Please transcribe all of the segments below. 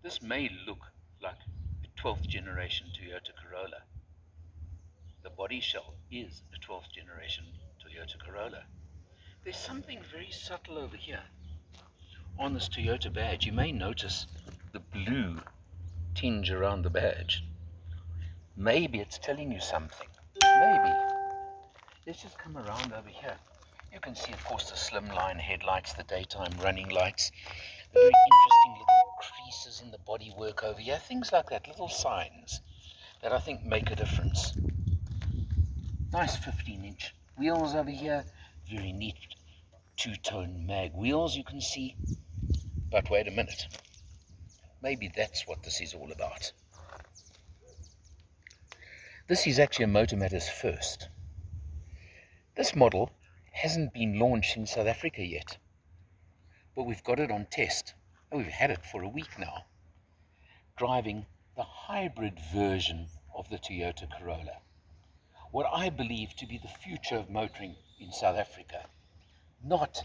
This may look like a 12th generation Toyota Corolla. The body shell is a 12th generation Toyota Corolla. There's something very subtle over here. On this Toyota badge, you may notice the blue tinge around the badge. Maybe it's telling you something. Maybe. Let's just come around over here. You can see, of course, the slimline headlights, the daytime running lights, the very interesting little creases in the bodywork over here, things like that, little signs that I think make a difference. Nice 15-inch wheels over here, very neat two-tone mag wheels you can see. But wait a minute, maybe that's what this is all about. This is actually a Motor Matters first. This model hasn't been launched in South Africa yet, but we've got it on test, and we've had it for a week now, driving the hybrid version of the Toyota Corolla, what I believe to be the future of motoring in South Africa, not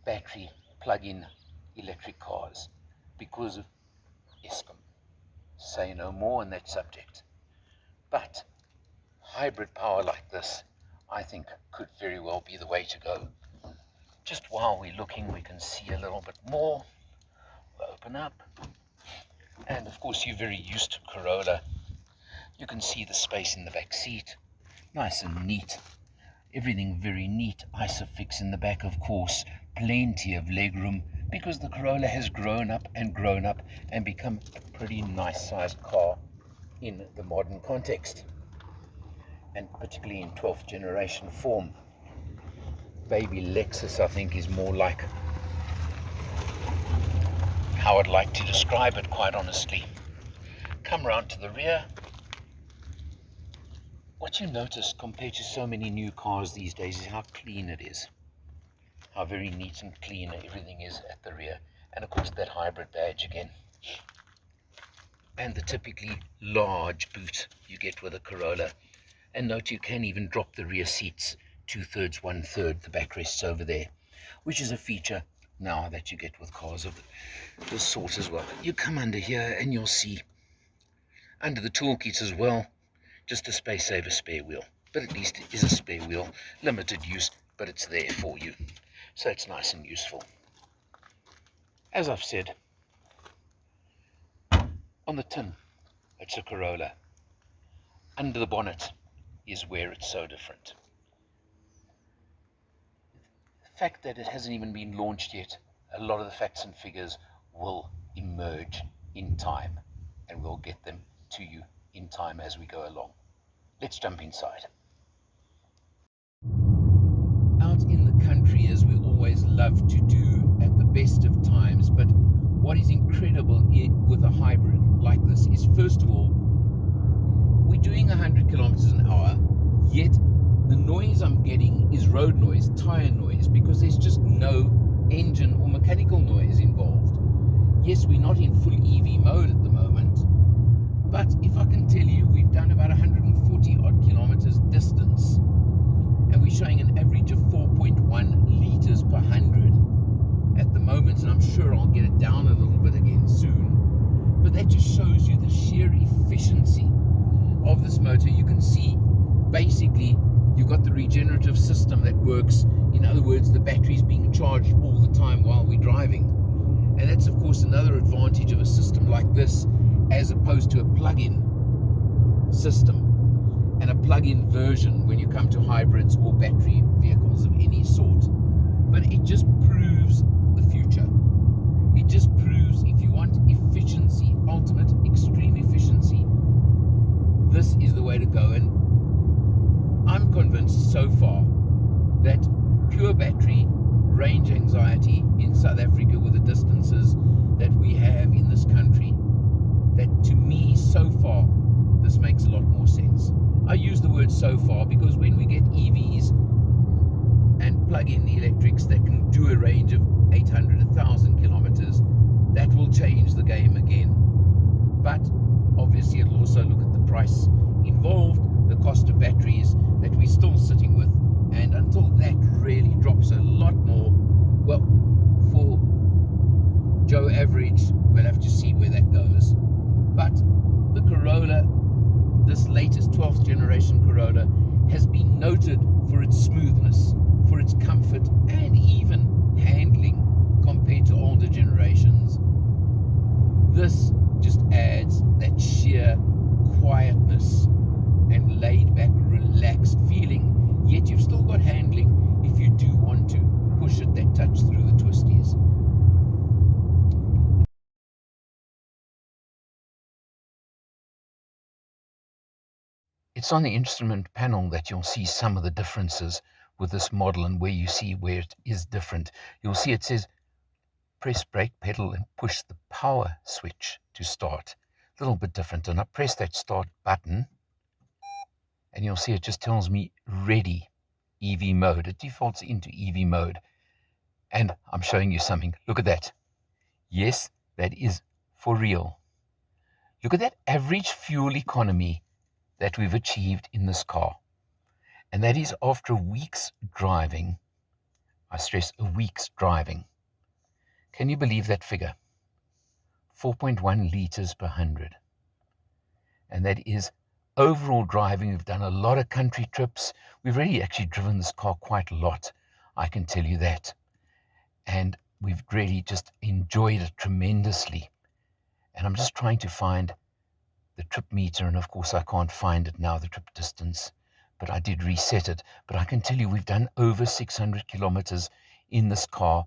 battery plug-in electric cars, because of Eskom. Say no more on that subject. But hybrid power like this, I think, could very well be the way to go. Just while we're looking, we can see a little bit more. We'll open up. And of course, you're very used to Corolla. You can see the space in the back seat. Nice and neat. Everything very neat. Isofix in the back, of course. Plenty of legroom, because the Corolla has grown up and become a pretty nice sized car in the modern context, and particularly in 12th generation form. Baby Lexus, I think, is more like how I'd like to describe it, quite honestly. Come round to the rear. What you notice compared to so many new cars these days is how clean it is. How very neat and clean everything is at the rear. And of course that hybrid badge again. And the typically large boot you get with a Corolla. And note you can even drop the rear seats 2/3, 1/3, the backrests over there, which is a feature now that you get with cars of this sort as well. You come under here and you'll see under the toolkit as well, just a space saver spare wheel. But at least it is a spare wheel, limited use, but it's there for you. So it's nice and useful. As I've said, on the tin, it's a Corolla. Under the bonnet is where it's so different. The fact that it hasn't even been launched yet, a lot of the facts and figures will emerge in time, and we'll get them to you in time as we go along. Let's jump inside. Out in the country, as we always love to do at the best of times, but what is incredible with a hybrid like this is, first of all, we're doing 100 kilometers an hour, yet the noise I'm getting is road noise, tire noise, because there's just no engine or mechanical noise involved. Yes, we're not in full EV mode at the moment, but if I can tell you, we've done about 140 odd kilometers distance, and we're showing an average of 4.1 liters per 100 at the moment, and I'm sure I'll get it down a little bit again soon. But that just shows you the sheer efficiency of this motor. You can see basically you've got the regenerative system that works. In other words, the battery's being charged all the time while we're driving. And that's of course another advantage of a system like this as opposed to a plug-in system and a plug-in version when you come to hybrids or battery vehicles of any sort. But it just proves the future. It just proves, if you want efficiency, ultimate extreme efficiency, this is the way to go. And I'm convinced so far that pure battery range anxiety in South Africa with the distances that we have in this country, that to me so far this makes a lot more sense. I use the word so far because when we get EVs and plug-in electrics that can do a range of 800, 1,000 kilometers, that will change the game again. But obviously it'll also look at the price involved, the cost of batteries that we're still sitting with, and until that really drops a lot more, well, for Joe Average, we'll have to see where that goes. this latest 12th generation Corolla has been noted for its smoothness, for its comfort, and even handling compared to older generations. This just adds that sheer quietness and laid-back, relaxed feeling, yet you've still got handling if you do want to push it that touch through the twisties. It's on the instrument panel that you'll see some of the differences with this model and where you see where it is different. You'll see it says press brake pedal and push the power switch to start. A little bit different. And I press that start button and you'll see it just tells me ready EV mode. It defaults into EV mode. And I'm showing you something. Look at that. Yes, that is for real. Look at that average fuel economy that we've achieved in this car. And that is after a week's driving. I stress a week's driving. Can you believe that figure? 4.1 liters per 100. And that is overall driving. We've done a lot of country trips. We've really actually driven this car quite a lot, I can tell you that. And we've really just enjoyed it tremendously. And I'm just trying to find the trip meter, and of course I can't find it now, the trip distance, but I did reset it. But I can tell you we've done over 600 kilometers in this car,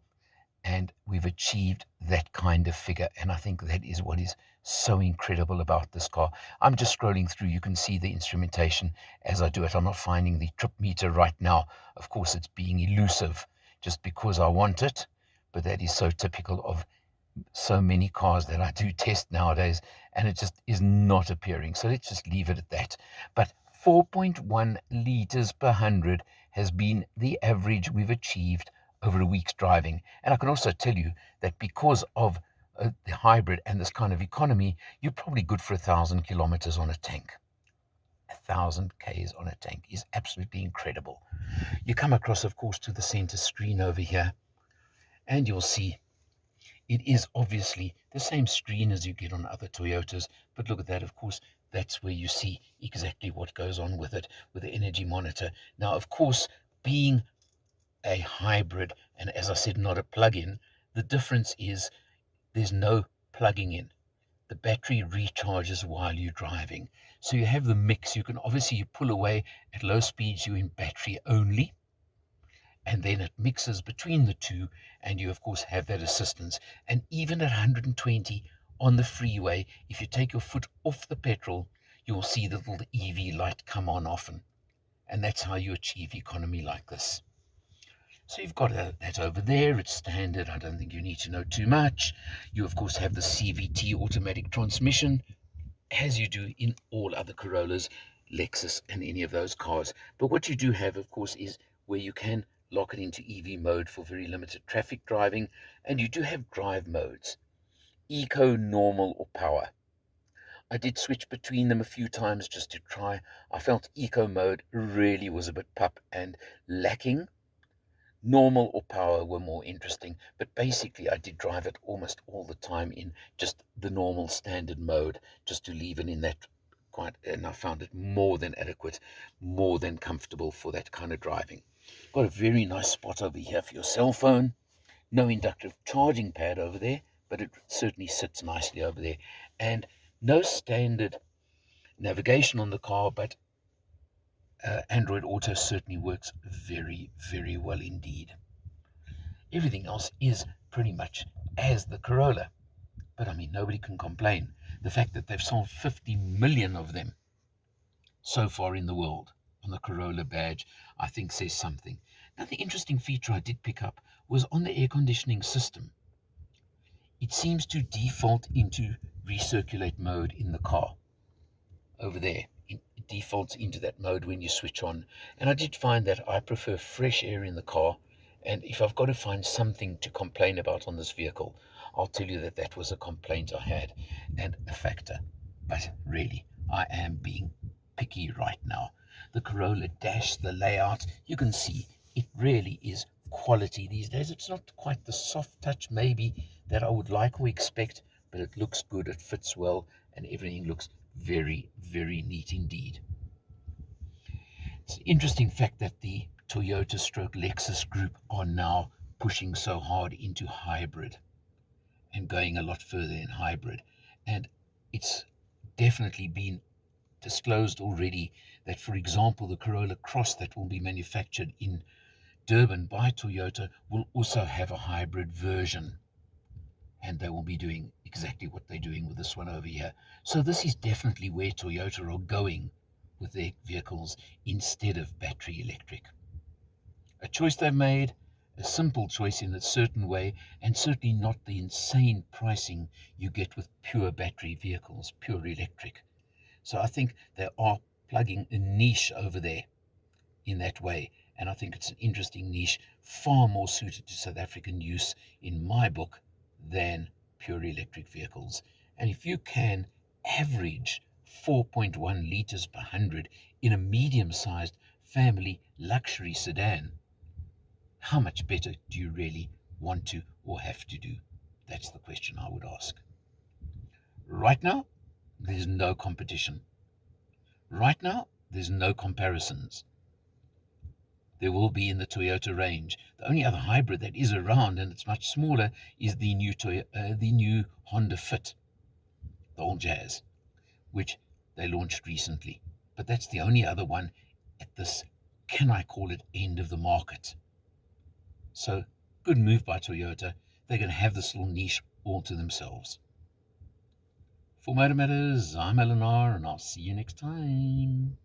and we've achieved that kind of figure. And I think that is what is so incredible about this car. I'm just scrolling through. You can see the instrumentation as I do it. I'm not finding the trip meter right now. Of course, it's being elusive just because I want it, but that is so typical of so many cars that I do test nowadays, and it just is not appearing. So let's just leave it at that. But 4.1 liters per 100 has been the average we've achieved over a week's driving. And I can also tell you that because of the hybrid and this kind of economy, you're probably good for 1,000 kilometers on a tank. 1,000 Ks on a tank is absolutely incredible. You come across, of course, to the center screen over here, and you'll see it is obviously the same screen as you get on other Toyotas, but look at that, of course, that's where you see exactly what goes on with it, with the energy monitor. Now, of course, being a hybrid, and as I said, not a plug-in, the difference is there's no plugging in. The battery recharges while you're driving. So you have the mix. You can obviously, you pull away at low speeds, you're in battery only, and then it mixes between the two, and you of course have that assistance. And even at 120 on the freeway, if you take your foot off the petrol, you'll see the little EV light come on often, and that's how you achieve economy like this. So you've got that over there. It's standard. I don't think you need to know too much. You of course have the CVT automatic transmission, as you do in all other Corollas, Lexus, and any of those cars. But what you do have, of course, is where you can lock it into EV mode for very limited traffic driving, and you do have drive modes: eco, normal, or power. I did switch between them a few times just to try. I felt eco mode really was a bit pup and lacking. Normal or power were more interesting, but basically I did drive it almost all the time in just the normal standard mode, just to leave it in that quite, and I found it more than adequate, more than comfortable for that kind of driving. Got a very nice spot over here for your cell phone. No inductive charging pad over there, but it certainly sits nicely over there. And no standard navigation on the car, but Android Auto certainly works very, very well indeed. Everything else is pretty much as the Corolla. But I mean, nobody can complain. The fact that they've sold 50 million of them so far in the world on the Corolla badge, I think says something. Now, the interesting feature I did pick up was on the air conditioning system. It seems to default into recirculate mode in the car. Over there, it defaults into that mode when you switch on. And I did find that I prefer fresh air in the car. And if I've got to find something to complain about on this vehicle, I'll tell you that that was a complaint I had and a factor. But really, I am being picky right now. The Corolla dash, the layout, you can see it really is quality these days. It's not quite the soft touch maybe that I would like or expect, but it looks good, it fits well, and everything looks Very, very neat indeed. It's an interesting fact that the Toyota stroke Lexus group are now pushing so hard into hybrid and going a lot further in hybrid. And it's definitely been disclosed already that, for example, the Corolla Cross that will be manufactured in Durban by Toyota will also have a hybrid version. And they will be doing exactly what they're doing with this one over here. So this is definitely where Toyota are going with their vehicles instead of battery electric. A choice they've made, a simple choice in a certain way, and certainly not the insane pricing you get with pure battery vehicles, pure electric. So I think they are plugging a niche over there in that way. And I think it's an interesting niche, far more suited to South African use in my book than pure electric vehicles. And if you can average 4.1 litres per 100 in a medium-sized family luxury sedan, how much better do you really want to or have to do? That's the question I would ask. Right now, there's no competition. Right now, there's no comparisons. There will be in the Toyota range. The only other hybrid that is around, and it's much smaller, is the new Honda Fit, the old Jazz, which they launched recently. But that's the only other one at this, can I call it, end of the market. So, good move by Toyota. They're going to have this little niche all to themselves. For Motor Matters, I'm Eleanor, and I'll see you next time.